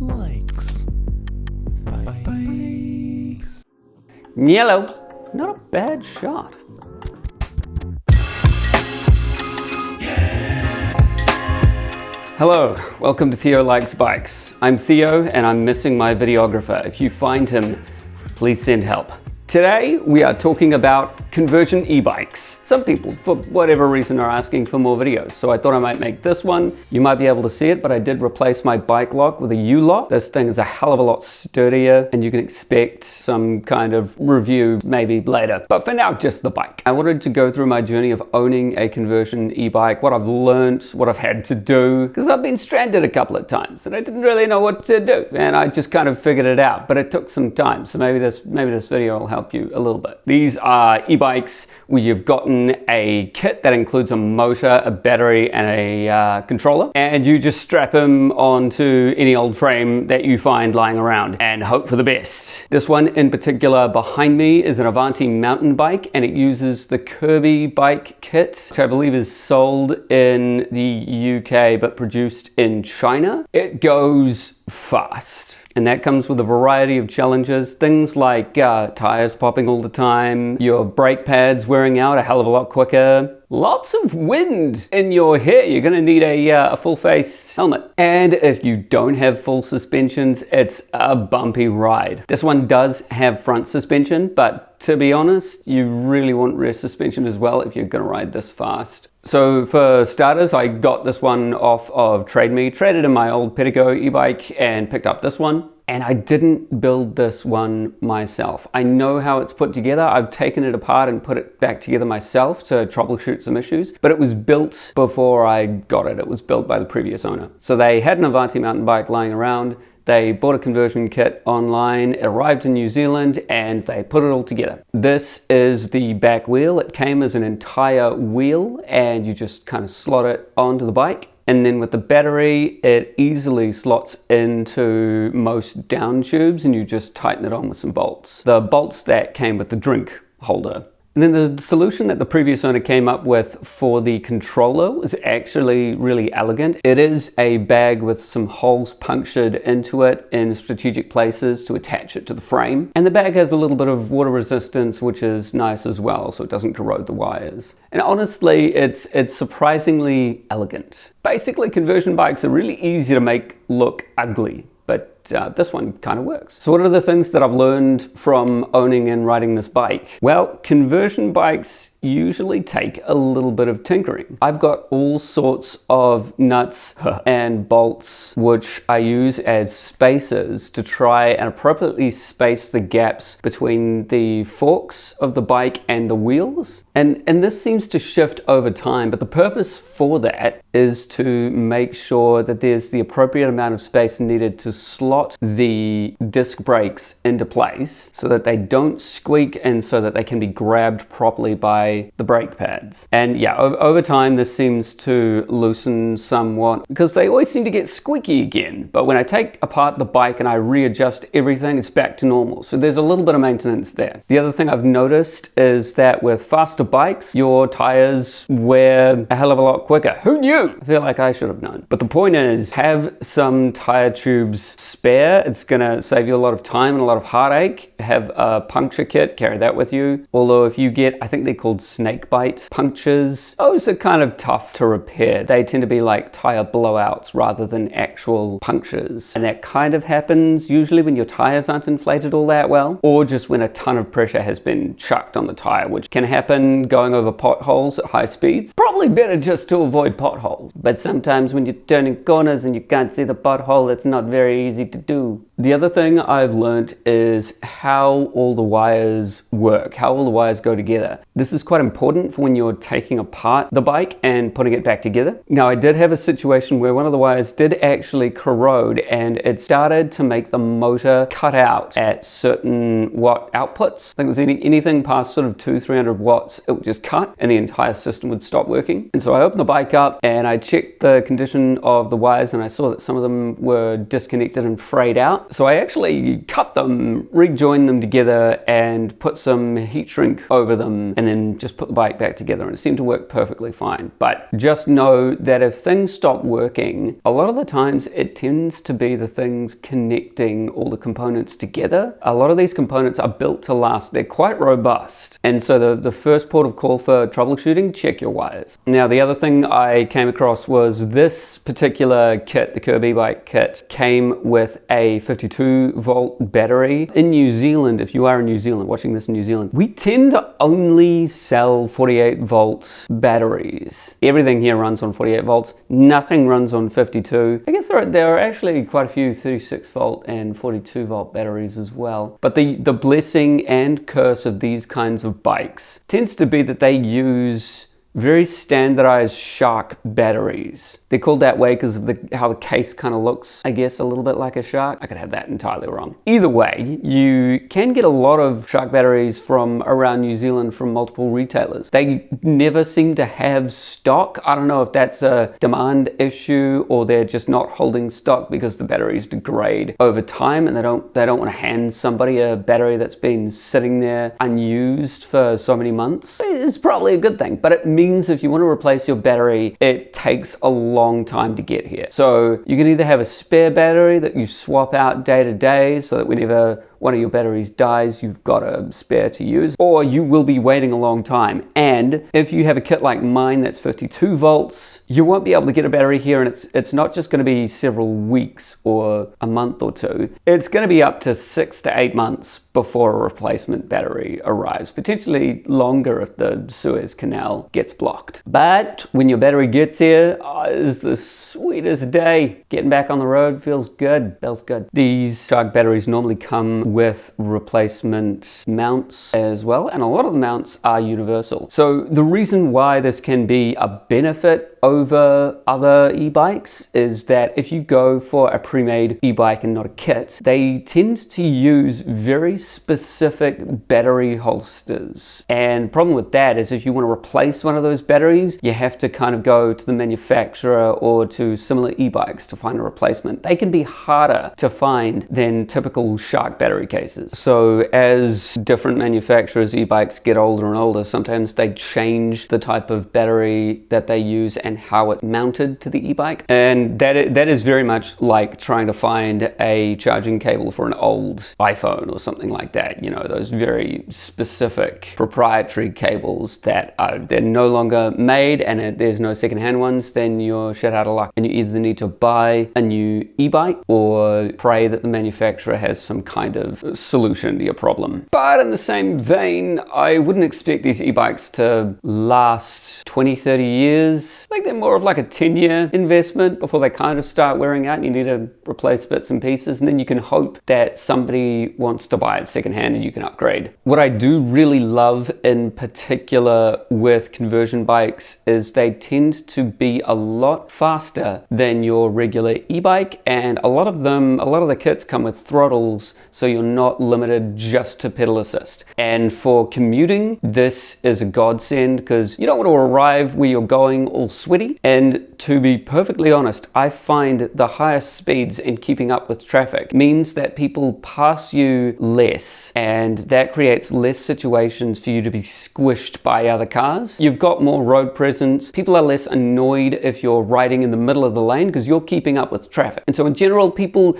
likes. Bikes. Yellow, not a bad shot. Hello, welcome to Theo Likes Bikes. I'm Theo and I'm missing my videographer. If you find him, please send help. Today we are talking about conversion e-bikes. Some people, for whatever reason, are asking for more videos, so I thought I might make this one. You might be able to see it, but I did replace my bike lock with a U-lock. This thing is a hell of a lot sturdier, and you can expect some kind of review maybe later. But for now, just the bike. I wanted to go through my journey of owning a conversion e-bike, what I've learned, what I've had to do, because I've been stranded a couple of times and I didn't really know what to do, and I just kind of figured it out, but it took some time, so maybe this video will help you a little bit. These are e-bikes where you've gotten a kit that includes a motor, a battery, and a controller, and you just strap them onto any old frame that you find lying around and hope for the best. This one in particular behind me is an Avanti mountain bike, and it uses the Kirby bike kit, which I believe is sold in the UK but produced in China. It goes fast. And that comes with a variety of challenges, things like tires popping all the time, your brake pads wearing out a hell of a lot quicker, lots of wind in your hair. You're gonna need a full-face helmet. And if you don't have full suspensions, it's a bumpy ride. This one does have front suspension, but to be honest, you really want rear suspension as well if you're gonna ride this fast. So for starters, I got this one off of Trade Me, traded in my old Pedigo e-bike and picked up this one. And I didn't build this one myself. I know how it's put together. I've taken it apart and put it back together myself to troubleshoot some issues, but it was built before I got it. It was built by the previous owner. So they had an Avanti mountain bike lying around. They bought a conversion kit online, it arrived in New Zealand, and they put it all together. This is the back wheel. It came as an entire wheel, and you just kind of slot it onto the bike. And then with the battery, it easily slots into most down tubes, and you just tighten it on with some bolts. The bolts that came with the drink holder. And then the solution that the previous owner came up with for the controller was actually really elegant. It is a bag with some holes punctured into it in strategic places to attach it to the frame. And the bag has a little bit of water resistance, which is nice as well, so it doesn't corrode the wires. And honestly, it's surprisingly elegant. Basically, conversion bikes are really easy to make look ugly, but this one kind of works. So what are the things that I've learned from owning and riding this bike? Well, conversion bikes usually take a little bit of tinkering. I've got all sorts of nuts and bolts which I use as spacers to try and appropriately space the gaps between the forks of the bike and the wheels. And this seems to shift over time, but the purpose for that is to make sure that there's the appropriate amount of space needed to slot the disc brakes into place so that they don't squeak and so that they can be grabbed properly by the brake pads. And yeah, over time this seems to loosen somewhat because they always seem to get squeaky again. But when I take apart the bike and I readjust everything, it's back to normal. So there's a little bit of maintenance there. The other thing I've noticed is that with faster bikes, your tires wear a hell of a lot quicker. Who knew? I feel like I should have known. But the point is, have some tire tubes spare. It's gonna save you a lot of time and a lot of heartache. Have a puncture kit, carry that with you. Although if you get, I think they're called snake bite punctures, those are kind of tough to repair. They tend to be like tire blowouts rather than actual punctures. And that kind of happens usually when your tires aren't inflated all that well, or just when a ton of pressure has been chucked on the tire, which can happen going over potholes at high speeds. Probably better just to avoid potholes. But sometimes when you're turning corners and you can't see the pothole, it's not very easy to do. The other thing I've learned is how all the wires work, how all the wires go together. This is quite important for when you're taking apart the bike and putting it back together. Now, I did have a situation where one of the wires did actually corrode and it started to make the motor cut out at certain watt outputs. I think it was anything past sort of 200-300 watts, it would just cut and the entire system would stop working. working. And so I opened the bike up and I checked the condition of the wires, and I saw that some of them were disconnected and frayed out. So I actually cut them, rejoined them together, and put some heat shrink over them, and then just put the bike back together, and it seemed to work perfectly fine. But just know that if things stop working, a lot of the times it tends to be the things connecting all the components together. A lot of these components are built to last. They're quite robust. And so the first port of call for troubleshooting, check your wires. Now, the other thing I came across was this particular kit, the Conversion Ebike kit, came with a 52 volt battery. In New Zealand, if you are in New Zealand, watching this in New Zealand, we tend to only sell 48 volt batteries. Everything here runs on 48 volts. Nothing runs on 52. I guess there are actually quite a few 36 volt and 42 volt batteries as well. But the blessing and curse of these kinds of bikes tends to be that they use very standardized shark batteries. They're called that way because of how the case kind of looks, I guess, a little bit like a shark. I could have that entirely wrong. Either way, you can get a lot of shark batteries from around New Zealand from multiple retailers. They never seem to have stock. I don't know if that's a demand issue or they're just not holding stock because the batteries degrade over time, and they don't want to hand somebody a battery that's been sitting there unused for so many months. It's probably a good thing, but it means if you want to replace your battery, it takes a long time to get here. So you can either have a spare battery that you swap out day to day so that whenever one of your batteries dies, you've got a spare to use, or you will be waiting a long time. And if you have a kit like mine that's 52 volts, you won't be able to get a battery here, and it's not just going to be several weeks or a month or two. It's going to be up to 6 to 8 months before a replacement battery arrives, potentially longer if the Suez Canal gets blocked. But when your battery gets here, it's the sweetest day. Getting back on the road feels good. These Shark batteries normally come with replacement mounts as well, and a lot of the mounts are universal. So the reason why this can be a benefit over other e-bikes is that if you go for a pre-made e-bike and not a kit, they tend to use very specific battery holsters. And the problem with that is if you want to replace one of those batteries, you have to kind of go to the manufacturer or to similar e-bikes to find a replacement. They can be harder to find than typical Shark battery cases. So as different manufacturers' e-bikes get older and older, sometimes they change the type of battery that they use and how it's mounted to the e-bike. And that is very much like trying to find a charging cable for an old iPhone or something like that. You know, those very specific proprietary cables that they're no longer made, and there's no secondhand ones, then you're shit out of luck. And you either need to buy a new e-bike or pray that the manufacturer has some kind of solution to your problem. But in the same vein, I wouldn't expect these e-bikes to last 20, 30 years. I think they're more of like a 10-year investment before they kind of start wearing out and you need to replace bits and pieces, and then you can hope that somebody wants to buy it secondhand and you can upgrade. What I do really love in particular with conversion bikes is they tend to be a lot faster than your regular e-bike, and a lot of the kits come with throttles, so you're not limited just to pedal assist. And for commuting, this is a godsend because you don't want to arrive where you're going all sweaty. And to be perfectly honest, I find the highest speeds in keeping up with traffic means that people pass you less, and that creates less situations for you to be squished by other cars. You've got more road presence. People are less annoyed if you're riding in the middle of the lane because you're keeping up with traffic. And so in general, people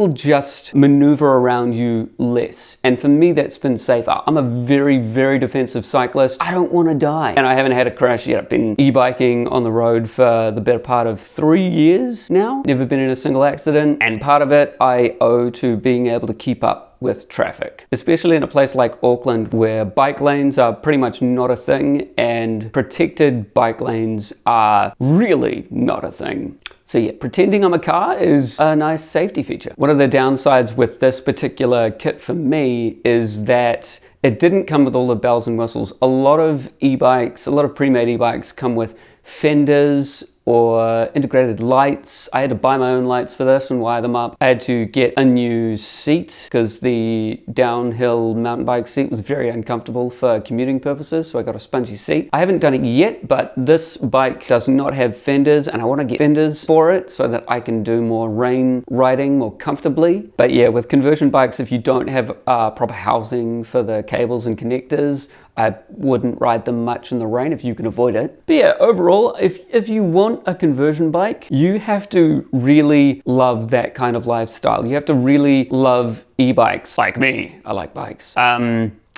just maneuver around you less. And for me, that's been safer. I'm a very, very defensive cyclist. I don't want to die. And I haven't had a crash yet. I've been e-biking on the road for the better part of 3 years now. Never been in a single accident. And part of it I owe to being able to keep up with traffic, especially in a place like Auckland where bike lanes are pretty much not a thing and protected bike lanes are really not a thing. So yeah, pretending I'm a car is a nice safety feature. One of the downsides with this particular kit for me is that it didn't come with all the bells and whistles. A lot of e-bikes, a lot of pre-made e-bikes come with fenders or integrated lights. I had to buy my own lights for this and wire them up. I had to get a new seat because the downhill mountain bike seat was very uncomfortable for commuting purposes, so I got a spongy seat. I haven't done it yet, but this bike does not have fenders, and I want to get fenders for it so that I can do more rain riding more comfortably. But yeah, with conversion bikes, if you don't have proper housing for the cables and connectors, I wouldn't ride them much in the rain if you can avoid it. But yeah, overall, if you want a conversion bike, you have to really love that kind of lifestyle. You have to really love e-bikes. Like me, I like bikes.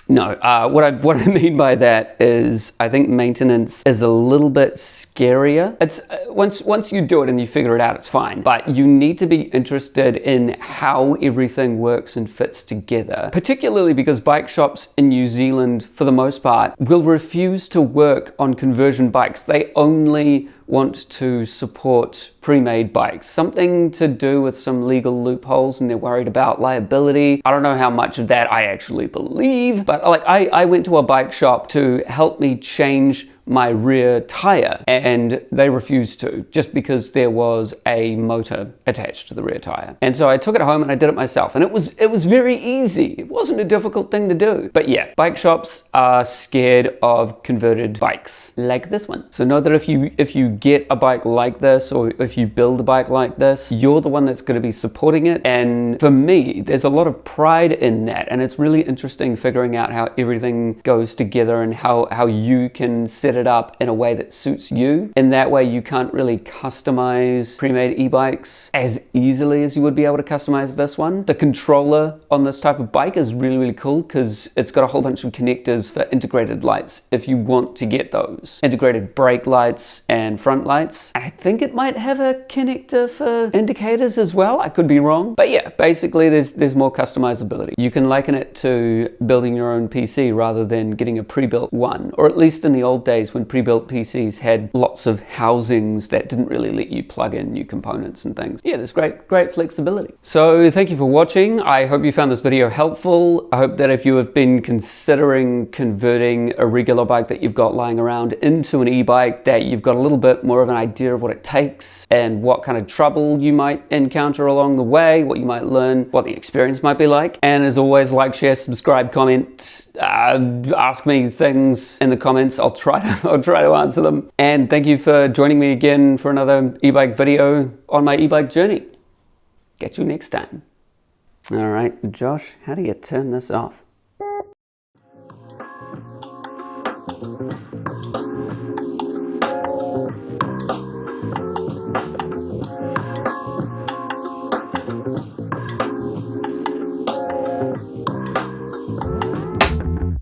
No, what I mean by that is I think maintenance is a little bit scarier. It's once you do it and you figure it out, it's fine. But you need to be interested in how everything works and fits together. Particularly because bike shops in New Zealand, for the most part, will refuse to work on conversion bikes. They only want to support pre-made bikes. Something to do with some legal loopholes, and they're worried about liability. I don't know how much of that I actually believe, but like I went to a bike shop to help me change my rear tire, and they refused to, just because there was a motor attached to the rear tire. And so I took it home and I did it myself, and it was very easy. It wasn't a difficult thing to do. But yeah, bike shops are scared of converted bikes like this one. So know that if you get a bike like this, or if you build a bike like this, you're the one that's going to be supporting it. And for me, there's a lot of pride in that, and it's really interesting figuring out how everything goes together and how you can set it up in a way that suits you. In that way, you can't really customize pre-made e-bikes as easily as you would be able to customize this one. The controller on this type of bike is really, really cool because it's got a whole bunch of connectors for integrated lights if you want to get those. Integrated brake lights and front lights. And I think it might have a connector for indicators as well. I could be wrong. But yeah, basically there's more customizability. You can liken it to building your own PC rather than getting a pre-built one, or at least in the old days when pre-built PCs had lots of housings that didn't really let you plug in new components and things. Yeah, there's great flexibility. So thank you for watching. I hope you found this video helpful. I hope that if you have been considering converting a regular bike that you've got lying around into an e-bike, that you've got a little bit more of an idea of what it takes and what kind of trouble you might encounter along the way, what you might learn, what the experience might be like. And as always, like, share, subscribe, comment, ask me things in the comments. I'll try to answer them. And thank you for joining me again for another e-bike video on my e-bike journey. Catch you next time. All right, Josh, how do you turn this off?